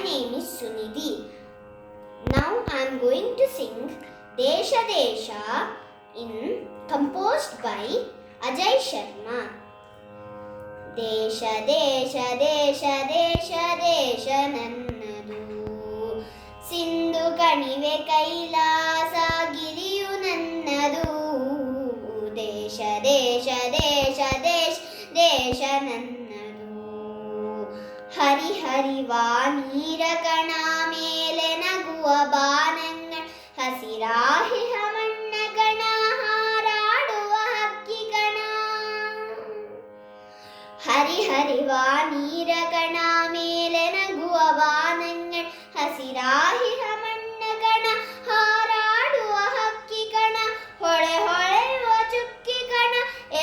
name is Sunidhi. Now I am going to sing Desha Desha composed by Ajay Sharma. Desha Desha Desha Desha Desha nannadu, Sindhu kanive kailasa giriyu nannadu. Desha Desha Desha Desha Desha nannadu, Hari Hari Vanira kana ಮೇಲೆ ನಗುವ ಬಾನಂಗಳ ಹಸಿರಾಹಿ ಹಮಣ್ಣ ಗಣ ಹಾರಾಡುವ ಹಕ್ಕಿ ಗಣ. ಹರಿ ಹರಿವ ನೀರ ಗಣ ಮೇಲೆ ನಗುವ ಬಾನಂಗಳ ಹಸಿರಾಹಿ ಹಮಣ್ಣ ಗಣ ಹಾರಾಡುವ ಹಕ್ಕಿ ಗಣ. ಹೊಳೆ ಹೊಳೆಯುವ ಚುಕ್ಕಿ ಗಣ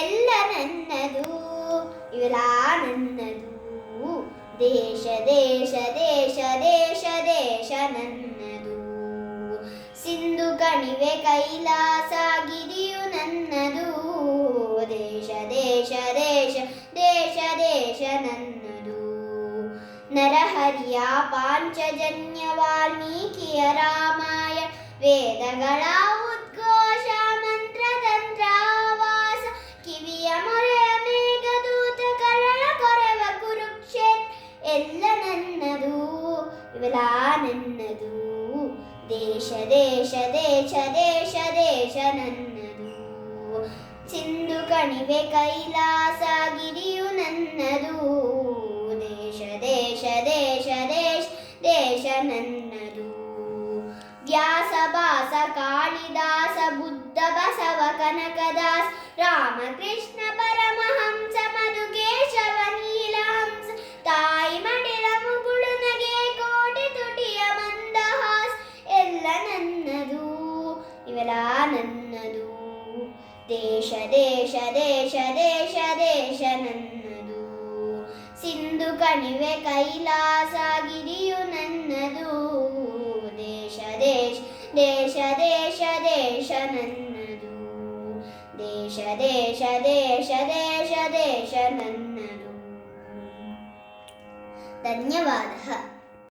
ಎಲ್ಲ ನನ್ನದು, ಇವೆಲ್ಲ ನನ್ನದು. ದೇಶ ದೇಶ ದೇಶ ದೇಶ ದೇಶ ನನ್ನದು, ಸಿಂಧು ಕಣಿವೆ ಕೈಲಾಸ ಗಿರಿಯು ನನ್ನದು. ದೇಶ ದೇಶ ದೇಶ ದೇಶ ದೇಶ ನನ್ನದು. ನರಹರಿಯ ಪಾಂಚಜನ್ಯ ವಾಲ್ಮೀಕಿಯ ರಾಮಾಯ ವೇದಗಳ ಉದ್ಘೋಷ ಮಂತ್ರತಂತ್ರ ವಾಸ ಕಿವಿಯ ಮೊರೆಯ ಮೇಘದೂತ ಕರಳ ಕೊರೆವ ಕುರುಕ್ಷೇತ್ರ ಎಲ್ಲ ನನ್ನದು, ಇವೆಲ್ಲ ನನ್ನದು. ದೇಶ ದೇಶ ದೇಶ ದೇಶ ದೇಶ ನನ್ನದು, ಸಿಂಧು ಕಣಿವೆ ಕೈಲಾಸ ಗಿರಿಯು ನನ್ನದು. ದೇಶ ದೇಶ ದೇಶ ದೇಶ ದೇಶ ನನ್ನದು. ವ್ಯಾಸ ಭಾಸ ಕಾಳಿದಾಸ ಬುದ್ಧ ಬಸವ ಕನಕದಾಸ ರಾಮಕೃಷ್ಣ ಪರಮಹಂಸ ಮಧು ಕೇಶವ ನೀಲಹಂಸ ತಾಯಿ ಮಡಿಲ ಮುಗುಳು ನಗೆ ಕೋಟಿ ತುಟಿಯ ಮಂದಹಾಸ ಎಲ್ಲ ನನ್ನದು, ಇವೆಲ್ಲ ನನ್ನದು. ದೇಶ ದೇಶ ದೇಶ ದೇಶ ದೇಶ ನನ್ನದು, ಸಿಂಧು ಕಣಿವೆ ಕೈಲಾಸ ಗಿರಿಯು ನನ್ನದು. ದೇಶ ದೇಶ ದೇಶ ದೇಶ ದೇಶ ನನ್ನದು, ದೇಶ ದೇಶ ದೇಶ ದೇಶ ದೇಶ ನನ್ನದು. ಧನ್ಯವಾದः.